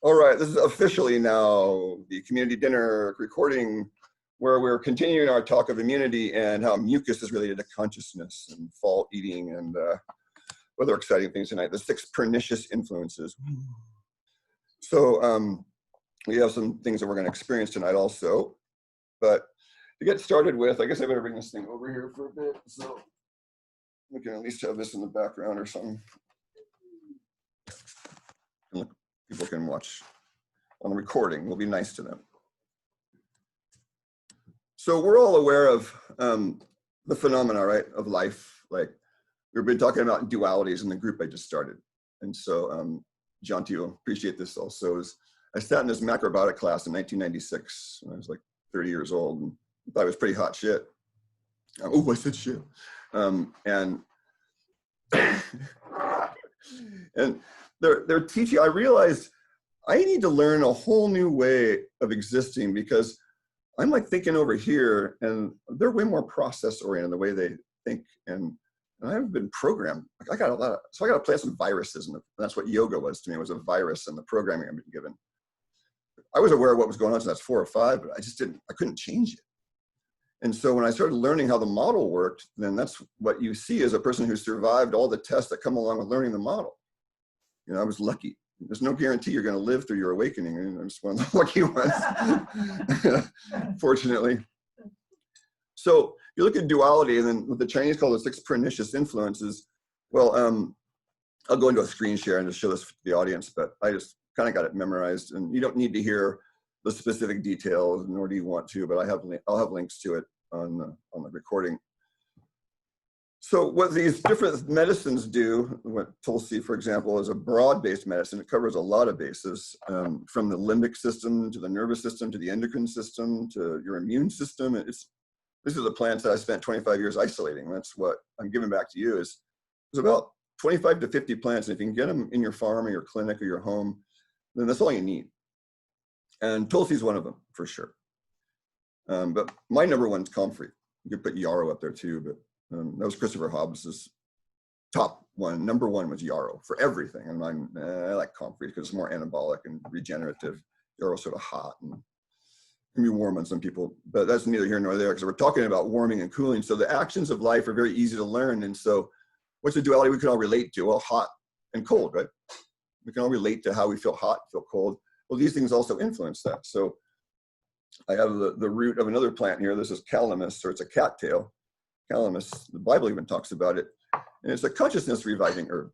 All right, this is officially now the community dinner recording where we're continuing our talk of immunity and how mucus is related to consciousness and fall eating and other exciting things tonight, the 6 pernicious influences. So we have some things that we're going to experience tonight also, but to get started with, I guess I better bring this thing over here for a bit so we can at least have this in the background or something. People can watch on the recording. We'll be nice to them. So we're all aware of the phenomena, right, of life. Like we've been talking about dualities in the group I just started. And so John, to appreciate this also. I sat in this macrobiotic class in 1996 when I was like 30 years old and thought it was pretty hot shit. Oh, I said shit. And they're teaching, I realized I need to learn a whole new way of existing because I'm like thinking over here and they're way more process oriented the way they think. And I've been programmed. I got to play some viruses. And that's what yoga was to me. It was a virus and the programming I've been given. I was aware of what was going on since I was 4 or 5, but I couldn't change it. And so when I started learning how the model worked, then that's what you see as a person who survived all the tests that come along with learning the model. You know, I was lucky. There's no guarantee you're going to live through your awakening. And I'm just one of the lucky ones, fortunately. So you look at duality, and then what the Chinese call the 6 pernicious influences. Well, I'll go into a screen share and just show this to the audience, but I just kind of got it memorized. And you don't need to hear the specific details, nor do you want to, but I'll have links to it on the recording. So what these different medicines do, what Tulsi, for example, is a broad-based medicine. It covers a lot of bases, from the limbic system to the nervous system to the endocrine system to your immune system. This is the plants that I spent 25 years isolating. That's what I'm giving back to you. There's about 25 to 50 plants, and if you can get them in your farm or your clinic or your home, then that's all you need. And Tulsi is one of them, for sure. But my number one's comfrey. You could put yarrow up there too, but that was Christopher Hobbs's top one. Number one was yarrow for everything. And I like comfrey because it's more anabolic and regenerative. Yarrow's sort of hot and can be warm on some people, but that's neither here nor there because we're talking about warming and cooling. So the actions of life are very easy to learn. And so what's the duality we can all relate to? Well, hot and cold, right? We can all relate to how we feel hot, feel cold. Well, these things also influence that. So I have the root of another plant here. This is calamus, or it's a cattail. Calamus, the Bible even talks about it. And it's a consciousness reviving herb.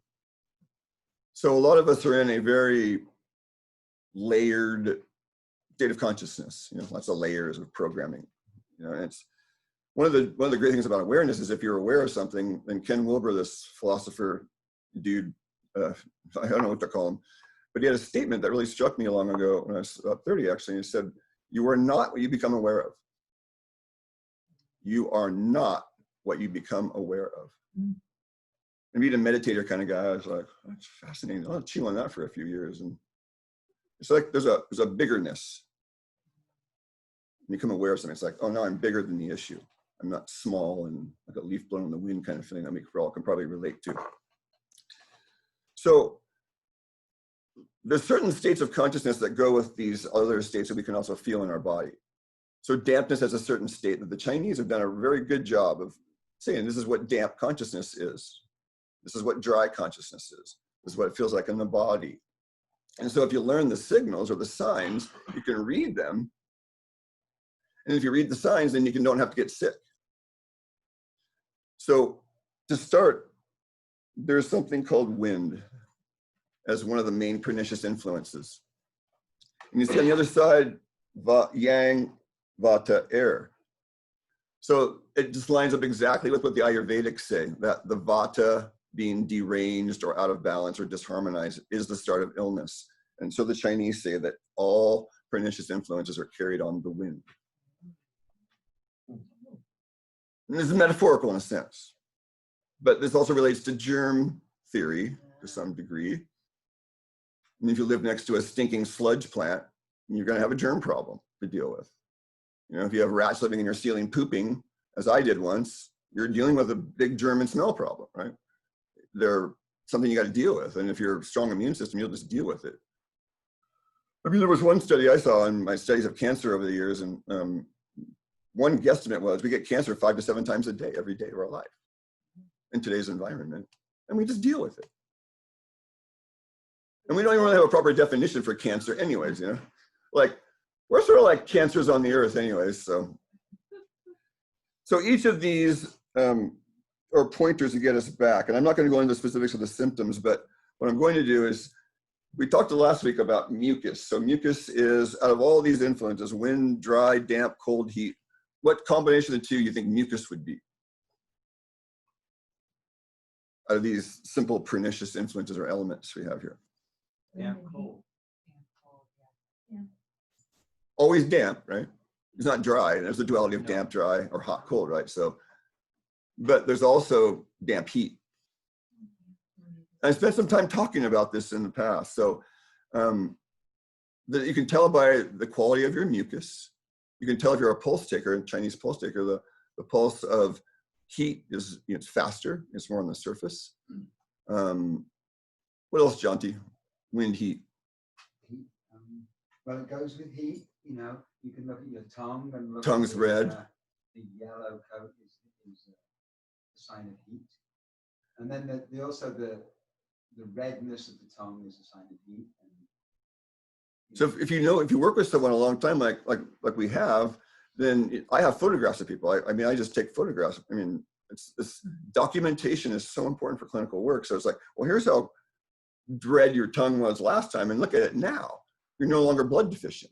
So a lot of us are in a very layered state of consciousness, you know, lots of layers of programming. You know, and it's one of the great things about awareness is if you're aware of something, then Ken Wilber, this philosopher dude, I don't know what to call him, but he had a statement that really struck me long ago when I was about 30 actually. He said, "You are not what you become aware of. You are not what you become aware of." And being a meditator kind of guy, I was like, that's fascinating. I'll chew on that for a few years. And it's like there's a biggerness. When you become aware of something, it's like, oh no, I'm bigger than the issue. I'm not small and like a leaf blown in the wind kind of thing that we all can probably relate to. So there's certain states of consciousness that go with these other states that we can also feel in our body. So dampness has a certain state that the Chinese have done a very good job of saying this is what damp consciousness is. This is what dry consciousness is. This is what it feels like in the body. And so if you learn the signals or the signs, you can read them. And if you read the signs, then you don't have to get sick. So to start, there's something called wind as one of the main pernicious influences. And you see on the other side, yang, vata, air. So it just lines up exactly with what the Ayurvedics say, that the vata being deranged or out of balance or disharmonized is the start of illness. And so the Chinese say that all pernicious influences are carried on the wind. And this is metaphorical in a sense, but this also relates to germ theory to some degree. And if you live next to a stinking sludge plant, you're going to have a germ problem to deal with. You know, if you have rats living in your ceiling pooping, as I did once, you're dealing with a big germ and smell problem, right? They're something you got to deal with. And if you're a strong immune system, you'll just deal with it. I mean, there was one study I saw in my studies of cancer over the years, and one guesstimate was we get cancer 5 to 7 times a day, every day of our life in today's environment, and we just deal with it. And we don't even really have a proper definition for cancer anyways, you know? Like, we're sort of like cancers on the earth anyways, so. So each of these are pointers to get us back, and I'm not gonna go into the specifics of the symptoms, but what I'm going to do is, we talked last week about mucus. So mucus is, out of all these influences, wind, dry, damp, cold, heat, what combination of the two you think mucus would be? Out of these simple pernicious influences or elements we have here. Damp, cold. Yeah. Always damp, right? It's not dry. There's the duality of damp, dry, or hot, cold, right? So, but there's also damp heat. I spent some time talking about this in the past. So that you can tell by the quality of your mucus. You can tell if you're a pulse taker, a Chinese pulse taker, the pulse of heat is, you know, it's faster, it's more on the surface. What else, Jonty? Wind, heat. Heat. Well, it goes with heat, you know. You can look at your tongue and look Tongue's at red. The yellow coat is a sign of heat. And then also the redness of the tongue is a sign of heat. And, So if you work with someone a long time, like we have, then I have photographs of people. I mean, I just take photographs. I mean, this documentation is so important for clinical work. So it's like, well, here's how red your tongue was last time, and look at it now. You're no longer blood deficient.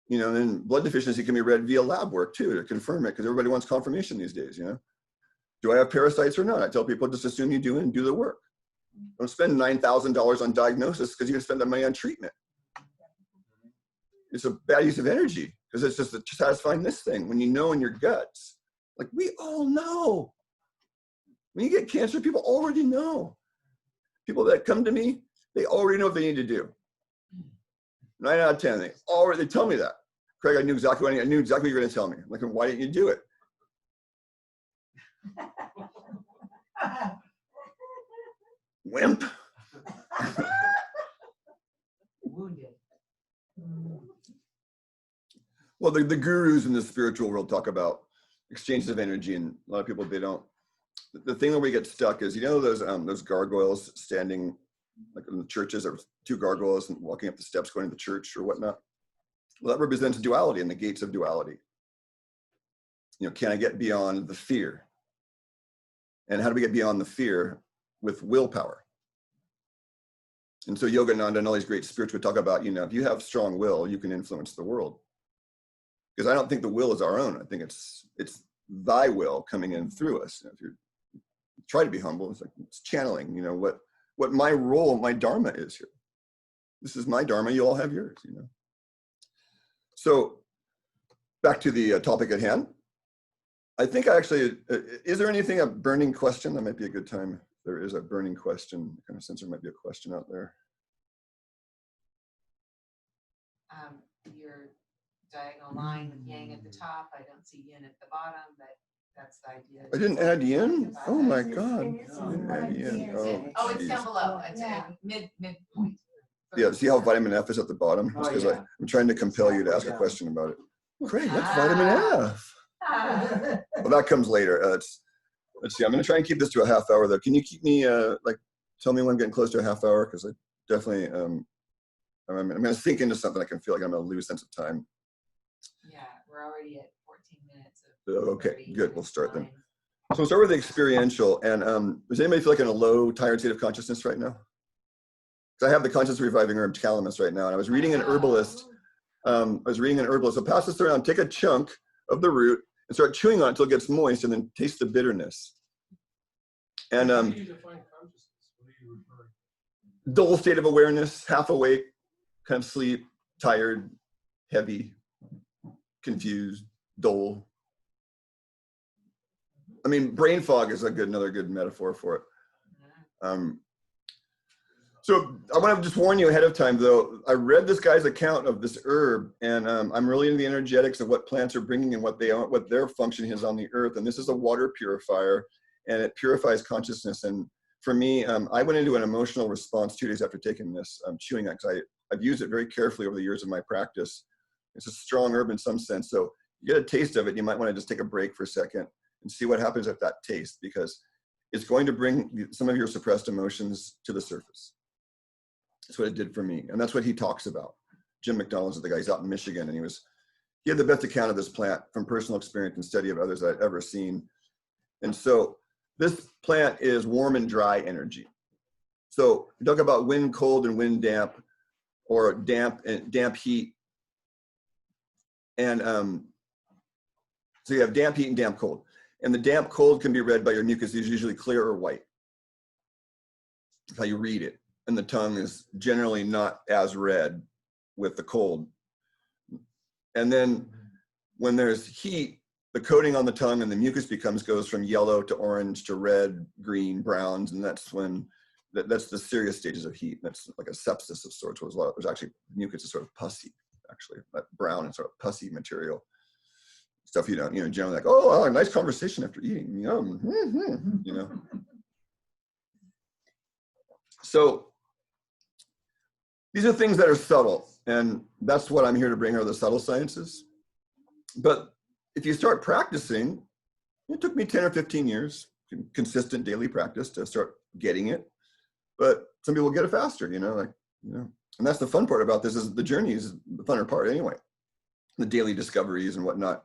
You know, and blood deficiency can be read via lab work too, to confirm it, because everybody wants confirmation these days, you know. Do I have parasites or not? I tell people, just assume you do and do the work. Don't spend $9,000 on diagnosis because you can spend the money on treatment. It's a bad use of energy because it's just satisfying this thing when you know in your guts. Like, we all know. When you get cancer, people already know. People that come to me, they already know what they need to do. 9 out of 10, they tell me that. Craig, I knew exactly what you were going to tell me. I'm like, why didn't you do it? Wimp. Wounded. Well, the gurus in the spiritual world talk about exchanges of energy, and a lot of people, they don't. The thing where we get stuck is, you know, those gargoyles standing, like in the churches, there were 2 gargoyles and walking up the steps going to the church or whatnot. Well, that represents duality and the gates of duality. You know, can I get beyond the fear? And how do we get beyond the fear? With willpower. And so Yogananda and all these great spirits would talk about, you know, if you have strong will, you can influence the world. Because I don't think the will is our own. I think it's thy will coming in through us. You know, if you try to be humble, it's like it's channeling, you know, what my role, my dharma is here. This is my dharma, you all have yours, you know. So back to the topic at hand. I think is there anything, a burning question? That might be a good time. If there is a burning question, I kind of sense there might be a question out there. Your diagonal line with yang at the top. I don't see yin at the bottom, but that's the idea. I didn't add yin? Oh my God. I didn't add yin. Oh, it's down below. It's midpoint. Yeah, see how vitamin F is at the bottom? That's because I'm trying to compel you to ask a question about it. Great, that's vitamin F. Well, that comes later. Let's see, I'm gonna try and keep this to a half hour though. Can you keep me, tell me when I'm getting close to a half hour? Because I definitely, I'm gonna sink into something. I can feel like I'm gonna lose sense of time. Yeah, we're already at 14 minutes. Okay, good, we'll start then. So we'll start with the experiential. And does anybody feel like in a low, tired state of consciousness right now? Because I have the conscious reviving herb calamus right now. And I was reading an herbalist. So pass this around, take a chunk of the root and start chewing on it until it gets moist, and then taste the bitterness. And How do you define consciousness? What are you referring to? Dull state of awareness, half awake, kind of sleep, tired, heavy, confused, dull. I mean, brain fog is another good metaphor for it. So I want to just warn you ahead of time, though. I read this guy's account of this herb, and I'm really into the energetics of what plants are bringing and what their function is on the earth. And this is a water purifier, and it purifies consciousness. And for me, I went into an emotional response 2 days after taking this, chewing it, because I've used it very carefully over the years of my practice. It's a strong herb in some sense. So you get a taste of it, you might want to just take a break for a second and see what happens at that taste, because it's going to bring some of your suppressed emotions to the surface. That's what it did for me. And that's what he talks about. Jim McDonald's the guy, he's out in Michigan, and he had the best account of this plant from personal experience and study of others I'd ever seen. And so this plant is warm and dry energy. So you talk about wind cold and wind damp, or damp and damp heat. And so you have damp heat and damp cold. And the damp cold can be read by your mucus. It's usually clear or white. That's how you read it. And the tongue is generally not as red with the cold. And then when there's heat, the coating on the tongue and the mucus goes from yellow to orange to red, green, browns, and that's when that's the serious stages of heat. That's like a sepsis of sorts. There's actually mucus is sort of pussy, actually, that brown and sort of pussy material stuff. Generally like, oh, wow, nice conversation after eating, yum, So these are things that are subtle, and that's what I'm here to bring, are the subtle sciences. But if you start practicing, it took me 10 or 15 years, consistent daily practice, to start getting it. But some people get it faster, and that's the fun part about this, is the journey is the funner part anyway, the daily discoveries and whatnot.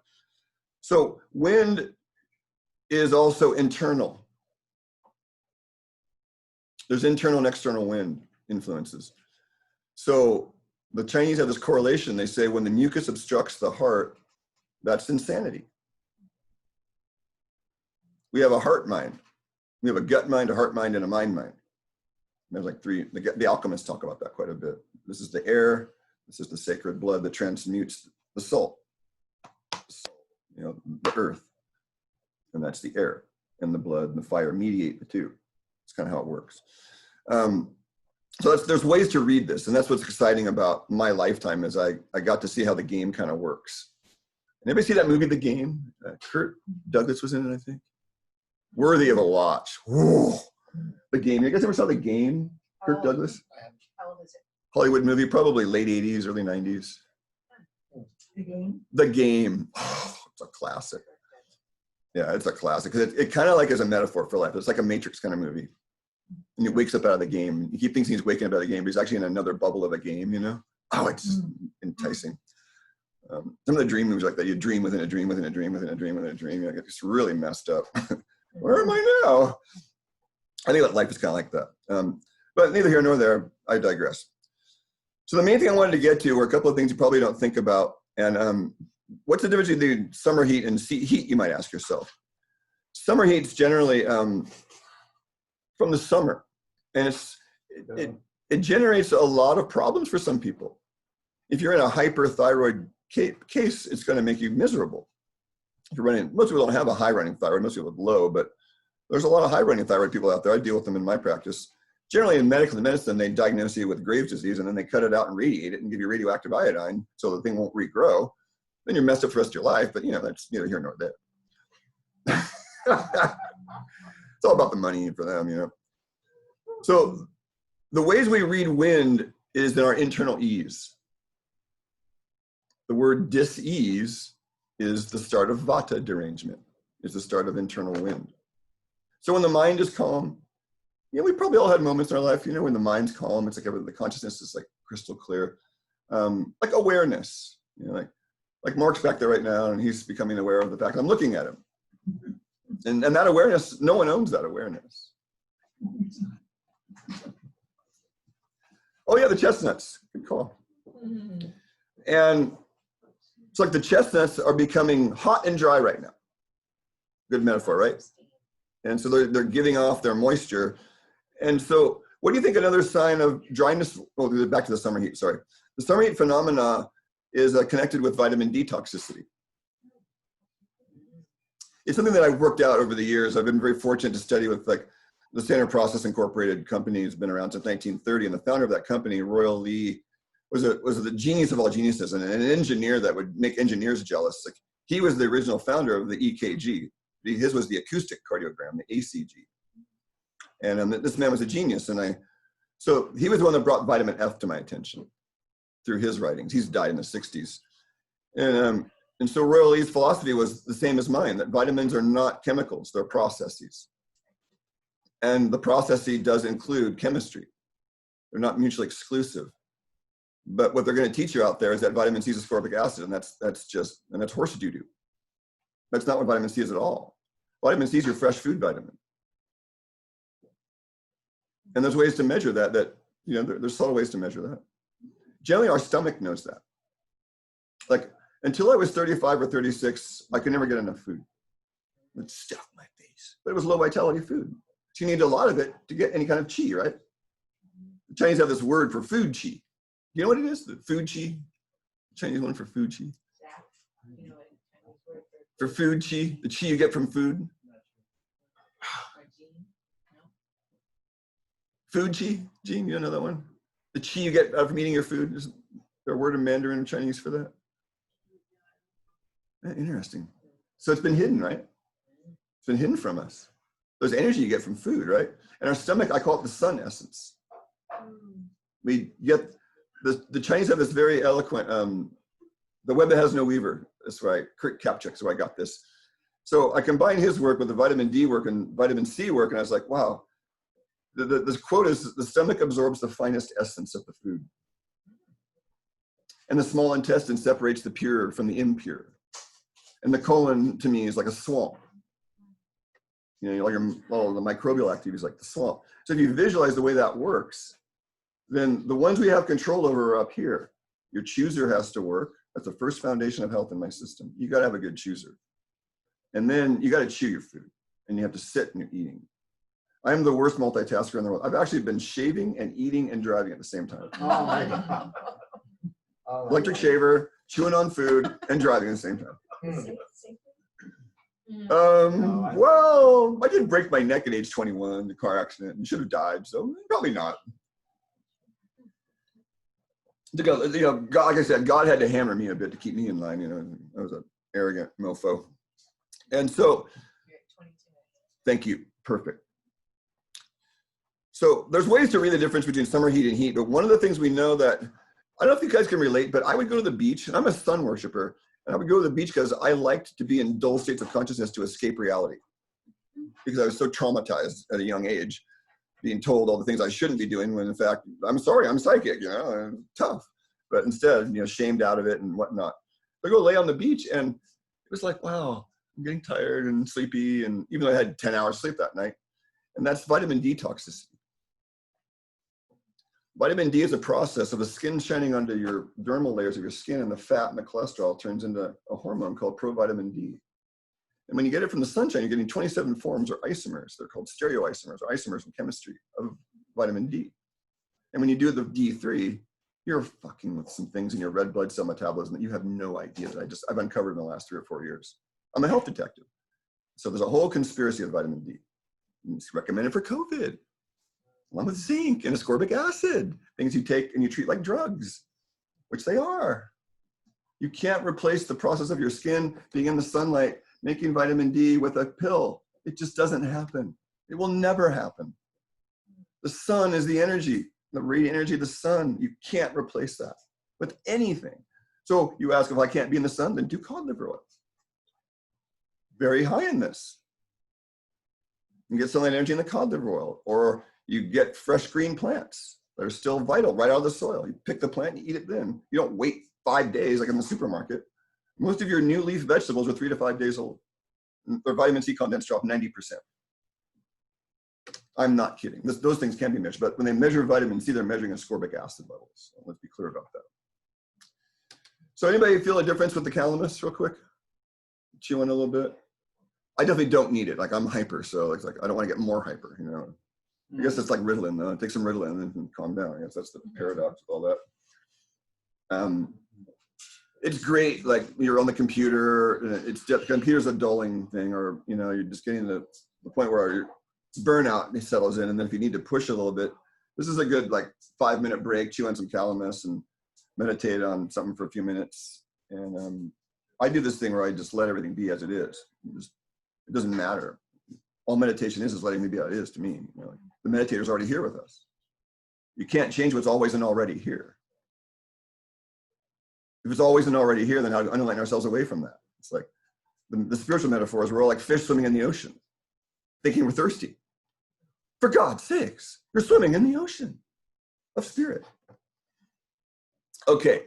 So wind is also internal. There's internal and external wind influences. So the Chinese have this correlation. They say when the mucus obstructs the heart, that's insanity. We have a heart mind. We have a gut mind, a heart mind, and a mind mind. There's like three, the alchemists talk about that quite a bit. This is the air, this is the sacred blood that transmutes the salt, the earth, and that's the air, and the blood and the fire mediate the two. It's kind of how it works. So there's ways to read this, and that's what's exciting about my lifetime, is I got to see how the game kind of works. Anybody see that movie, The Game? Kirk Douglas was in it, I think. Worthy of a watch. Whoa. The Game. You guys ever saw The Game? Kirk Douglas? How old is it? Hollywood movie, probably late 80s, early 90s. The Game? The Game. Oh, it's a classic. Yeah, it's a classic, because it kind of like is a metaphor for life. It's like a Matrix kind of movie. And he wakes up out of the game. He thinks he's waking up out of the game, but he's actually in another bubble of a game, Oh, it's enticing. Some of the dream movies like that, you dream within a dream within a dream within a dream within a dream. It's really messed up. Where am I now? I think that life is kind of like that. But neither here nor there, I digress. So the main thing I wanted to get to were a couple of things you probably don't think about. And what's the difference between summer heat and heat, you might ask yourself. Summer heat's generally from the summer. And it generates a lot of problems for some people. If you're in a hyperthyroid case, it's going to make you miserable. If you're running, most people don't have a high running thyroid, most people have low, but there's a lot of high running thyroid people out there. I deal with them in my practice. Generally in medical medicine, they diagnose you with Graves' disease, and then they cut it out and radiate it and give you radioactive iodine so the thing won't regrow. Then you're messed up for the rest of your life, but that's neither here nor there. It's all about the money for them, So the ways we read wind is in our internal ease. The word dis-ease is the start of vata derangement, is the start of internal wind. So when the mind is calm, we probably all had moments in our life, when the mind's calm, it's like the consciousness is like crystal clear, like awareness, like Mark's back there right now, and he's becoming aware of the fact I'm looking at him. And that awareness, no one owns that awareness. Oh yeah, the chestnuts, good call. And it's like the chestnuts are becoming hot and dry right now. Good metaphor, right? And so they're giving off their moisture. And so what do you think another sign of dryness, back to the summer heat, sorry. The summer heat phenomena is connected with vitamin D toxicity. It's something that I've worked out over the years. I've been very fortunate to study with the Standard Process Incorporated company has been around since 1930. And the founder of that company, Royal Lee, was the genius of all geniuses, and an engineer that would make engineers jealous. He was the original founder of the EKG. His was the acoustic cardiogram, the ACG. And this man was a genius. So he was the one that brought vitamin F to my attention. through his writings. He's died in the 60s. And so Royal Lee's philosophy was the same as mine, that vitamins are not chemicals, they're processes. And the process does include chemistry. They're not mutually exclusive. But what they're going to teach you out there is that vitamin C is ascorbic acid, and that's horse doo-doo. That's not what vitamin C is at all. Vitamin C is your fresh food vitamin. And there's ways to measure that, there's subtle ways to measure that. Generally, our stomach knows that. Like, until I was 35 or 36, I could never get enough food. It would stuff my face. But it was low vitality food. So you need a lot of it to get any kind of chi, right? The Chinese have this word for food chi. You know what it is? The food chi? The Chinese one for food chi. You know what Chinese word For food chi, the chi you get from food. or gene? No? Food chi, Gene, you don't know that one? The chi you get from eating your food. Is there a word in Mandarin or Chinese for that? Interesting. So it's been hidden, right? It's been hidden from us. There's energy you get from food, right? And our stomach, I call it the sun essence. We get, the Chinese have this very eloquent, the web that has no weaver. That's right, Kurt Kapchuk's where I got this. So I combined his work with the vitamin D work and vitamin C work, and I was like, wow. The quote is, the stomach absorbs the finest essence of the food. And the small intestine separates the pure from the impure. And the colon, to me, is like a swamp. You know, all the microbial activity is like the swamp. So if you visualize the way that works, then the ones we have control over are up here. Your chooser has to work. That's the first foundation of health in my system. You got to have a good chooser. And then you got to chew your food. And you have to sit when you're eating. I'm the worst multitasker in the world. I've actually been shaving and eating and driving at the same time. Oh my God. Electric shaver, chewing on food, and driving at the same time. Well, I did break my neck at age 21 in a car accident and should have died, so probably not. God, like I said, God had to hammer me a bit to keep me in line. I was an arrogant mofo. And so, thank you, perfect. So there's ways to read the difference between summer heat and heat, but one of the things we know that, I don't know if you guys can relate, but I would go to the beach, and I'm a sun worshiper, and I would go to the beach because I liked to be in dull states of consciousness to escape reality. Because I was so traumatized at a young age, being told all the things I shouldn't be doing, when in fact, I'm sorry, I'm psychic, and tough. But instead, shamed out of it and whatnot. I go lay on the beach, and it was like, wow, I'm getting tired and sleepy, and even though I had 10 hours sleep that night, and that's vitamin D toxicity. Vitamin D is a process of the skin shining onto your dermal layers of your skin, and the fat and the cholesterol turns into a hormone called provitamin D. And when you get it from the sunshine, you're getting 27 forms or isomers. They're called stereoisomers or isomers in chemistry of vitamin D. And when you do the D3, you're fucking with some things in your red blood cell metabolism that you have no idea that I've uncovered in the last 3 or 4 years. I'm a health detective. So there's a whole conspiracy of vitamin D. It's recommended for COVID, along with zinc and ascorbic acid, things you take and you treat like drugs, which they are. You can't replace the process of your skin being in the sunlight, making vitamin D with a pill. It just doesn't happen. It will never happen. The sun is the energy, the radiant energy of the sun. You can't replace that with anything. So you ask, if I can't be in the sun, then do cod liver oil. Very high in this. You get sunlight energy in the cod liver oil, or you get fresh green plants that are still vital right out of the soil. You pick the plant, you eat it then. You don't wait 5 days like in the supermarket. Most of your new leaf vegetables are 3 to 5 days old. Their vitamin C contents drop 90%. I'm not kidding. Those things can be measured, but when they measure vitamin C, they're measuring ascorbic acid levels. So let's be clear about that. So anybody feel a difference with the calamus real quick? Chew on a little bit? I definitely don't need it. Like, I'm hyper, so it's like I don't want to get more hyper, I guess it's like Ritalin, though. Take some Ritalin and then calm down. I guess that's the paradox of all that. It's great, like, you're on the computer, and the computer's a dulling thing, or, you're just getting to the point where your burnout settles in, and then if you need to push a little bit, this is a good, 5-minute break, chew on some calamus, and meditate on something for a few minutes. And I do this thing where I just let everything be as it is. It doesn't matter. All meditation is letting me be how it is to me. The meditator's already here with us. You can't change what's always and already here. If it's always and already here, then how do we unalight ourselves away from that? It's like the spiritual metaphors, we're all like fish swimming in the ocean, thinking we're thirsty. For God's sakes, you're swimming in the ocean of spirit. Okay,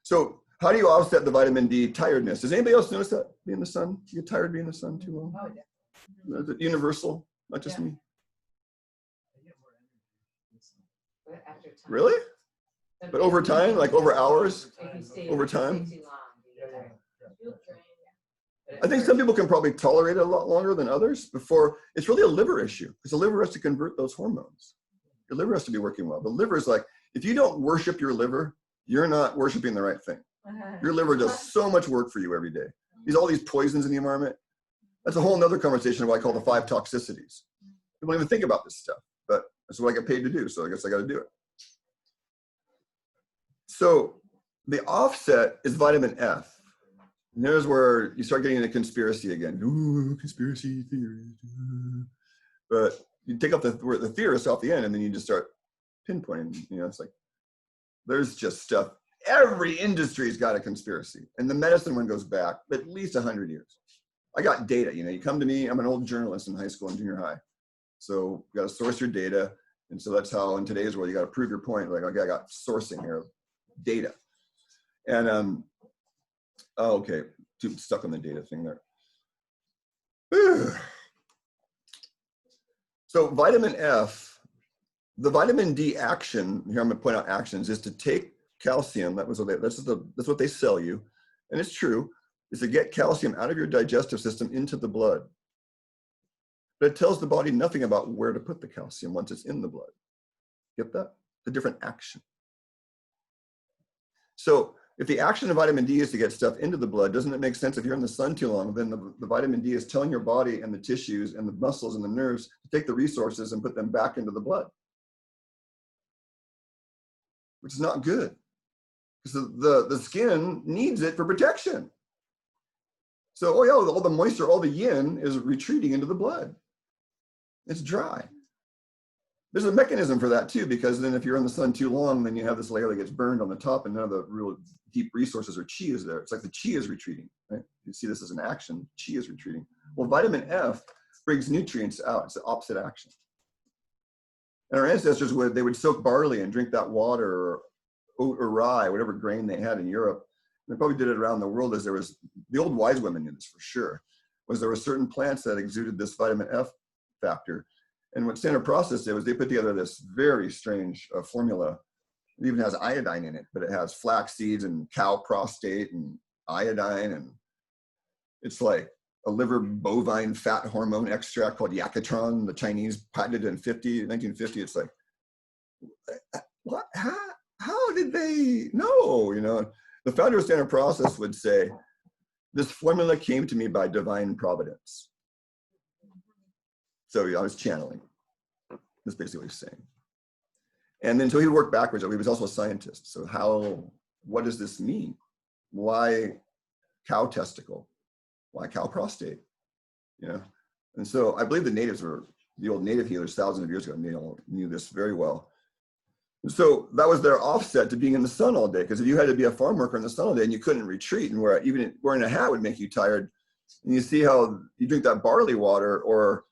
so how do you offset the vitamin D tiredness? Does anybody else notice that being in the sun? You get tired being in the sun too long? Oh, yeah. Is it universal, not just Yeah. me? But after time. Really? Some But over people- time, like over hours? If you stay- over if you stay time? too long, you get tired. You'll drain, yeah. I think some people can probably tolerate it a lot longer than others before. It's really a liver issue because the liver has to convert those hormones. Your liver has to be working well. The liver is like, if you don't worship your liver, you're not worshiping the right thing. Your liver does so much work for you every day. All these poisons in the environment. That's a whole nother conversation of what I call the 5 toxicities. People don't even think about this stuff, but that's what I get paid to do. So I guess I got to do it. So the offset is vitamin F. And there's where you start getting into conspiracy again. Ooh, conspiracy theories. But you take up the theorists off the end, and then you just start pinpointing. You know, it's like there's just stuff. Every industry's got a conspiracy, and the medicine one goes back at least 100 years. I got data. You know, you come to me. I'm an old journalist in high school and junior high, so you got to source your data, and so that's how in today's world you got to prove your point. Like, okay, I got sourcing here, data, and oh, okay, too stuck on the data thing there. So vitamin F, the vitamin D action, here I'm going to point out actions, is to take calcium, that's what they sell you, and it's true, is to get calcium out of your digestive system into the blood. But it tells the body nothing about where to put the calcium once it's in the blood. Get that? The different action. So if the action of vitamin D is to get stuff into the blood, doesn't it make sense if you're in the sun too long, then the vitamin D is telling your body and the tissues and the muscles and the nerves to take the resources and put them back into the blood, which is not good. Because the skin needs it for protection. So, oh yeah, all the moisture, all the yin is retreating into the blood. It's dry. There's a mechanism for that too, because then if you're in the sun too long, then you have this layer that gets burned on the top and none of the real deep resources or chi is there. It's like the chi is retreating, right? You see this as an action, chi is retreating. Well, vitamin F brings nutrients out. It's the opposite action. And our ancestors would soak barley and drink that water, or oat or rye, whatever grain they had in Europe. They probably did it around the world, as there was, the old wise women knew this for sure, was there were certain plants that exuded this vitamin F factor. And what Standard Process did was they put together this very strange formula. It even has iodine in it, but it has flax seeds and cow prostate and iodine. And it's like a liver bovine fat hormone extract called Yakatron. The Chinese patented it in 1950. It's like, what? How did they know? You know, the founder of Standard Process would say, this formula came to me by divine providence. So I was channeling. That's basically what he's saying. And then so he worked backwards. He was also a scientist. So what does this mean? Why cow testicle? Why cow prostate? You know? And so I believe the old native healers thousands of years ago, and they all knew this very well. And so that was their offset to being in the sun all day. Because if you had to be a farm worker in the sun all day and you couldn't retreat, and even wearing a hat would make you tired, and you see how you drink that barley water or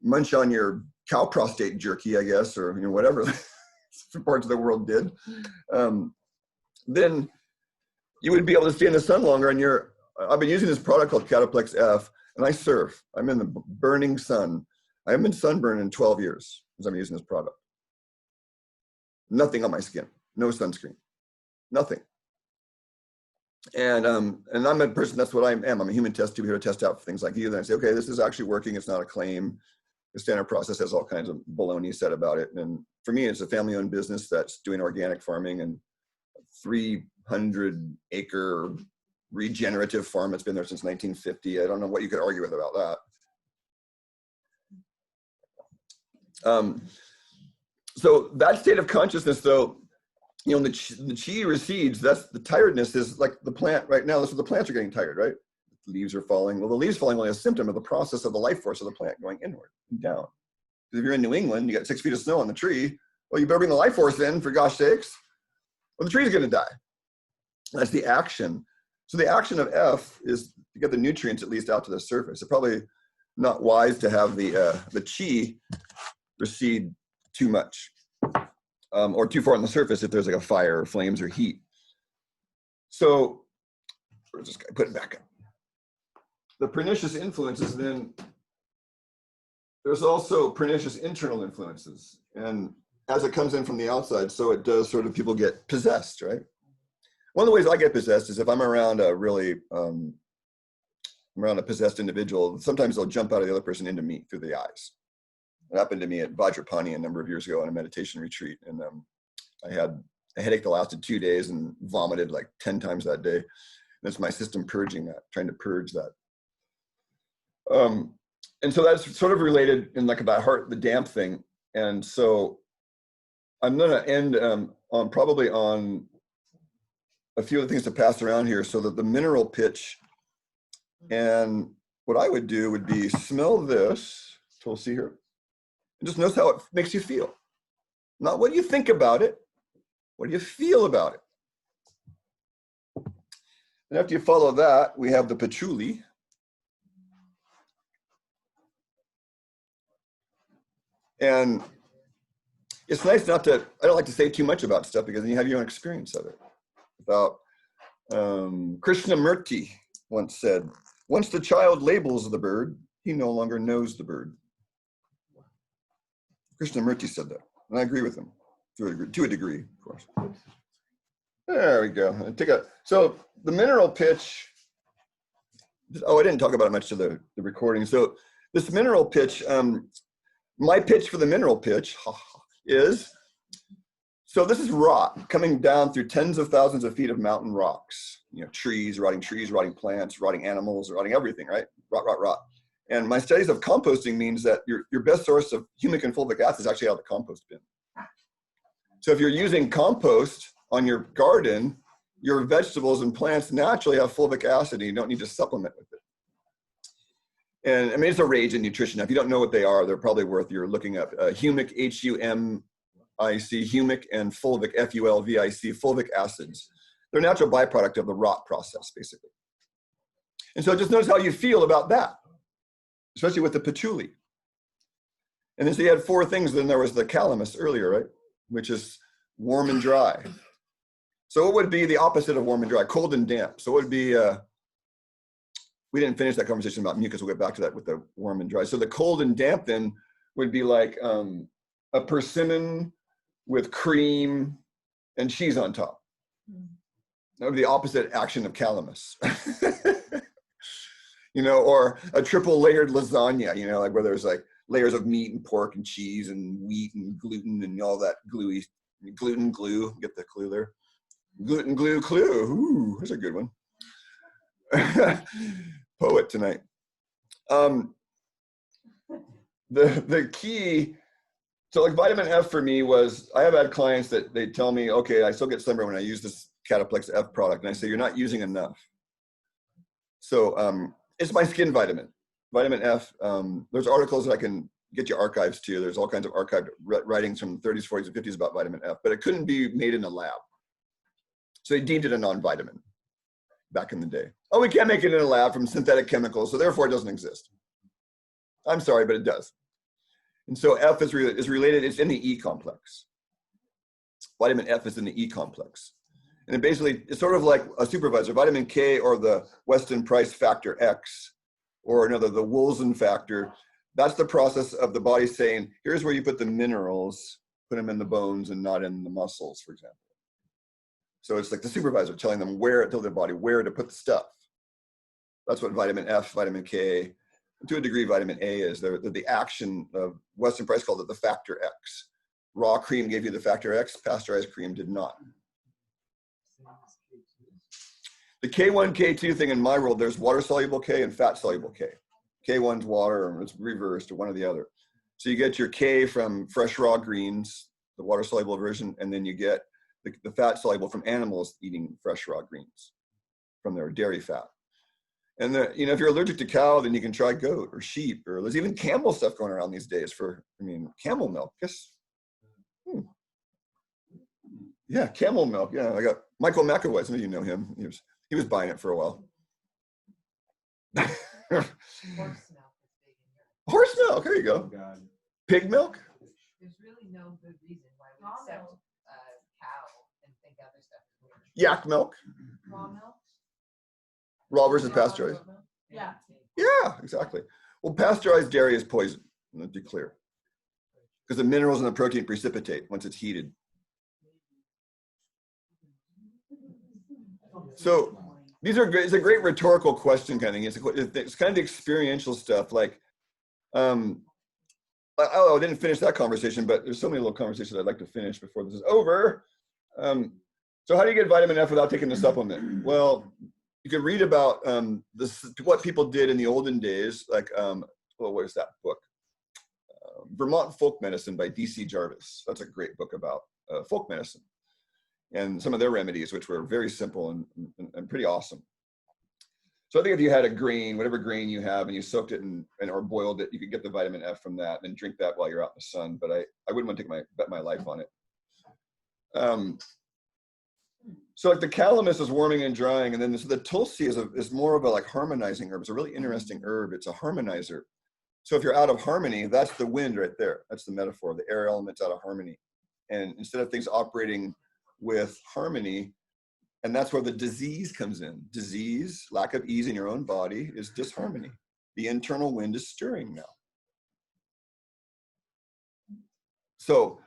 munch on your cow prostate jerky, I guess, or whatever parts of the world did, then you would be able to stay in the sun longer. And I've been using this product called Cataplex F, and I surf. I'm in the burning sun. I haven't been sunburned in 12 years as I'm using this product. Nothing on my skin, no sunscreen, nothing. And I'm a person, that's what I am. I'm a human test tube here to test out for things like you. Then I say, okay, this is actually working. It's not a claim. The Standard Process has all kinds of baloney said about it. And for me, it's a family-owned business that's doing organic farming and 300-acre regenerative farm that's been there since 1950. I don't know what you could argue with about that. So that state of consciousness, though, the chi recedes. That's the tiredness is like the plant right now. That's what the plants are getting tired, right? The leaves are falling. Well, the leaves falling only a symptom of the process of the life force of the plant going inward and down. Because if you're in New England, you got 6 feet of snow on the tree. Well, you better bring the life force in, for gosh sakes. Well, the tree's going to die. That's the action. So the action of F is to get the nutrients at least out to the surface. It's probably not wise to have the chi recede too much or too far on the surface if there's like a fire or flames or heat. So we're just gonna put it back up. The pernicious influences, then there's also pernicious internal influences. And as it comes in from the outside, so it does sort of people get possessed, right? One of the ways I get possessed is if I'm around a really, I'm around a possessed individual, sometimes they'll jump out of the other person into me through the eyes. It happened to me at Vajrapani a number of years ago on a meditation retreat. And I had a headache that lasted 2 days and vomited like 10 times that day. And it's my system purging that, trying to purge that. And so that's sort of related in like about heart, the damp thing. And so I'm gonna end on probably on a few of the things to pass around here so that the mineral pitch, and what I would do would be smell this, so we'll see here, and just notice how it makes you feel. Not what you think about it, what do you feel about it? And after you follow that, we have the patchouli. And it's nice not to, I don't like to say too much about stuff because then you have your own experience of it. About Krishnamurti once said, once the child labels the bird, he no longer knows the bird. Krishnamurti said that, and I agree with him to a degree, of course. There we go. So the mineral pitch, oh, I didn't talk about it much to the recording. So this mineral pitch, my pitch for the mineral pitch is, so this is rock coming down through tens of thousands of feet of mountain rocks, you know, trees, rotting plants, rotting animals, rotting everything, right? Rot. And my studies of composting means that your best source of humic and fulvic acid is actually out of the compost bin. So if you're using compost on your garden, your vegetables and plants naturally have fulvic acid and you don't need to supplement with it. And I mean, it's a rage in nutrition. Now, if you don't know what they are, they're probably worth your looking up. Humic, Humic, humic, and fulvic, Fulvic, fulvic acids. They're a natural byproduct of the rot process, basically. And so just notice how you feel about that, especially with the patchouli. And then so you had 4 things, then there was the calamus earlier, right? Which is warm and dry. So what would be the opposite of warm and dry? Cold and damp. So what would be, we didn't finish that conversation about mucus. We'll get back to that with the warm and dry. So the cold and damp then would be like a persimmon with cream and cheese on top. That would be the opposite action of calamus. You know, or a triple layered lasagna, you know, like where there's like layers of meat and pork and cheese and wheat and gluten and all that gluey, gluten glue, get the clue there. Gluten glue clue, ooh, here's a good one. Poet tonight. The key, so like vitamin F for me was, I have had clients that they tell me, okay, I still get sunburn when I use this Cataplex F product. And I say, you're not using enough. So it's my skin vitamin. Vitamin F, there's articles that I can get you archives to. There's all kinds of archived writings from the 30s, 40s, and 50s about vitamin F, but it couldn't be made in a lab. So they deemed it a non-vitamin back in the day. Oh, we can't make it in a lab from synthetic chemicals, so therefore it doesn't exist. I'm sorry, but it does. And so F is related, it's in the E complex. Vitamin F is in the E complex. And it basically, it's sort of like a supervisor, vitamin K or the Weston Price factor X, or another, the Wolzen factor. That's the process of the body saying, here's where you put the minerals, put them in the bones and not in the muscles, for example. So it's like the supervisor telling them where, tell their body where to put the stuff. That's what vitamin F, vitamin K, to a degree vitamin A is. The action of Weston Price called it the factor X. Raw cream gave you the factor X, pasteurized cream did not. The K1, K2 thing in my world, there's water-soluble K and fat-soluble K. K1's water, and it's reversed to one or the other. So you get your K from fresh raw greens, the water-soluble version, and then you get the fat-soluble from animals eating fresh raw greens from their dairy fat. And you know, if you're allergic to cow, then you can try goat or sheep, or there's even camel stuff going around these days for, I mean, camel milk. Guess, Yeah, camel milk. Yeah, I got Michael McAvoy. Some of you know him. He was buying it for a while. Horse milk is big in Europe. Horse milk. There you Oh, go. God. Pig milk. There's really no good reason why we accept cow and think other stuff is weird. Yak milk. Raw milk? Raw versus pasteurized. Yeah. Yeah, exactly. Well, pasteurized dairy is poison. Let's be clear, because the minerals in the protein precipitate once it's heated. So these are great. It's a great rhetorical question kind of thing. It's kind of the experiential stuff. Like, I didn't finish that conversation, but there's so many little conversations I'd like to finish before this is over. So how do you get vitamin F without taking the supplement? Well, you can read about what people did in the olden days, like, what is that book? Vermont Folk Medicine by D.C. Jarvis. That's a great book about folk medicine and some of their remedies, which were very simple and pretty awesome. So I think if you had a grain, whatever grain you have, and you soaked it or boiled it, you could get the vitamin F from that and drink that while you're out in the sun. But I wouldn't want to bet my life on it. So like the calamus is warming and drying, and then the tulsi is more of a like harmonizing herb. It's a really interesting herb. It's a harmonizer. So if you're out of harmony, that's the wind right there. That's the metaphor. The air element's out of harmony. And instead of things operating with harmony, and that's where the disease comes in. Disease, lack of ease in your own body, is disharmony. The internal wind is stirring now. So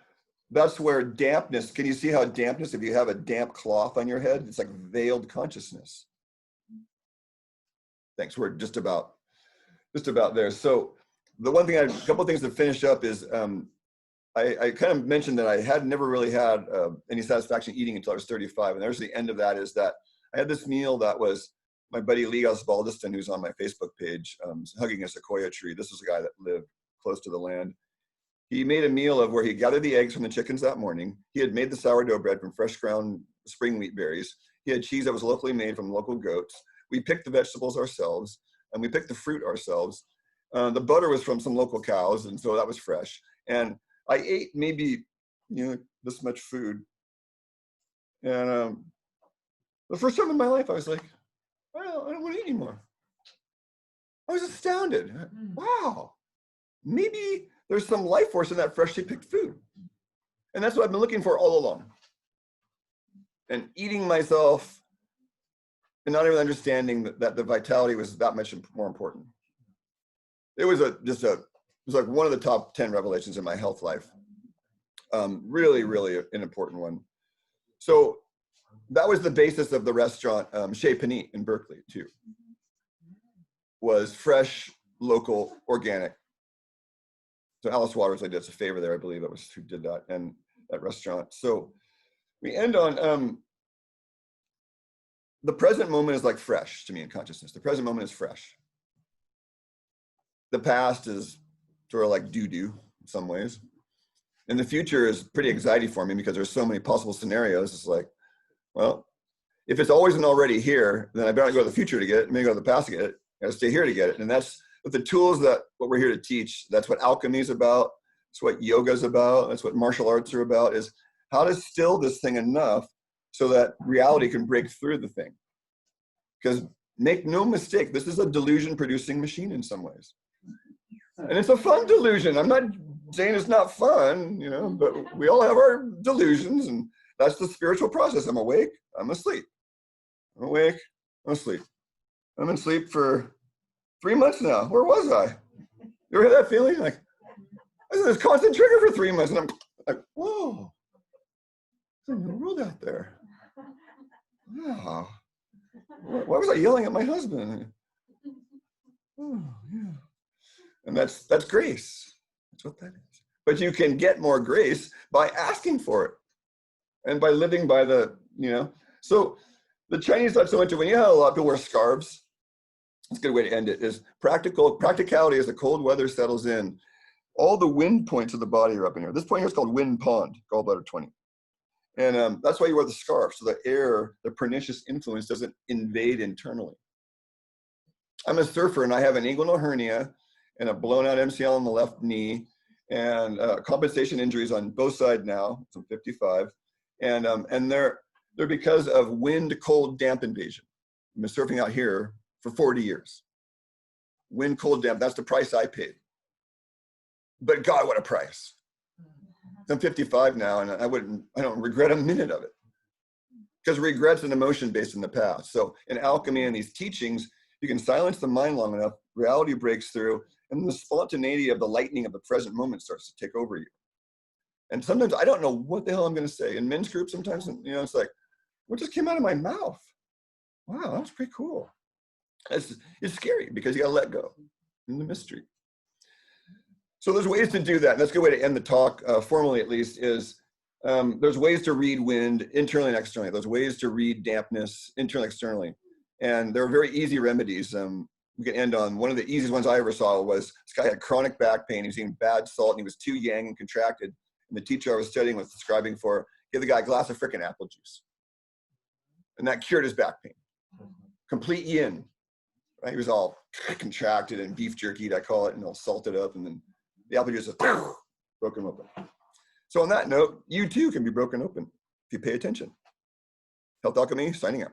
that's where dampness, can you see how dampness, if you have a damp cloth on your head, it's like veiled consciousness. Thanks, we're just about there. So the one thing, a couple of things to finish up is, I kind of mentioned that I had never really had any satisfaction eating until I was 35. And there's the end of that, is that I had this meal that was my buddy Lee Osbaldiston, who's on my Facebook page, hugging a sequoia tree. This is a guy that lived close to the land. He made a meal of where he gathered the eggs from the chickens that morning. He had made the sourdough bread from fresh ground spring wheat berries. He had cheese that was locally made from local goats. We picked the vegetables ourselves, and we picked the fruit ourselves. The butter was from some local cows, and so that was fresh. And I ate maybe, this much food. And the first time in my life, I was like, well, I don't want to eat anymore. I was astounded. Wow, maybe there's some life force in that freshly picked food. And that's what I've been looking for all along. And eating myself and not even understanding that the vitality was that much more important. It was like one of the top 10 revelations in my health life. Really, really an important one. So that was the basis of the restaurant Chez Panisse in Berkeley too. Was fresh, local, organic. So Alice Waters, I did us a favor there, I believe that was who did that, and that restaurant. So we end on, the present moment is like fresh to me in consciousness. The present moment is fresh. The past is sort of like doo-doo in some ways. And the future is pretty anxiety for me because there's so many possible scenarios. It's like, well, if it's always and already here, then I better not go to the future to get it, maybe go to the past to get it. I gotta stay here to get it. And that's with the tools what we're here to teach. That's what alchemy is about. That's what yoga is about. That's what martial arts are about, is how to still this thing enough so that reality can break through the thing. Because make no mistake, this is a delusion producing machine in some ways. And it's a fun delusion. I'm not saying it's not fun, but we all have our delusions, and that's the spiritual process. I'm awake, I'm asleep. I'm awake, I'm asleep. I'm in sleep for 3 months now. Where was I? You ever had that feeling? Like, I was in this constant trigger for 3 months, and I'm like, whoa, there's a new world out there. Wow. Why was I yelling at my husband? Oh, yeah. And that's grace. That's what that is. But you can get more grace by asking for it and by living by the, So the Chinese thought so much of, when you have a lot of people wear scarves, it's a good way to end it, is practicality as the cold weather settles in. All the wind points of the body are up in here. This point here is called wind pond, gallbladder 20. And that's why you wear the scarf, so the air, the pernicious influence, doesn't invade internally. I'm a surfer, and I have an inguinal hernia and a blown out MCL on the left knee, and compensation injuries on both sides now. I'm 55, And they're because of wind, cold, damp invasion. I've been surfing out here for 40 years. Wind, cold, damp, that's the price I paid. But God, what a price. I'm 55 now, and I don't regret a minute of it. Because regret's an emotion based in the past. So in alchemy and these teachings, you can silence the mind long enough, reality breaks through, and the spontaneity of the lightning of the present moment starts to take over you. And sometimes I don't know what the hell I'm going to say. In men's groups, sometimes, it's like, what just came out of my mouth? Wow, that was pretty cool. It's scary because you got to let go in the mystery. So there's ways to do that. And that's a good way to end the talk, formally at least, is there's ways to read wind internally and externally. There's ways to read dampness internally and externally. And there are very easy remedies. We can end on one of the easiest ones I ever saw was this guy had chronic back pain. He was eating bad salt and he was too yang and contracted. And the teacher I was studying was describing for, give the guy a glass of frickin' apple juice. And that cured his back pain. Complete yin. Right? He was all contracted and beef jerky, I call it, and all salted up. And then the apple juice just broke him open. So on that note, you too can be broken open if you pay attention. Health Alchemy, signing out.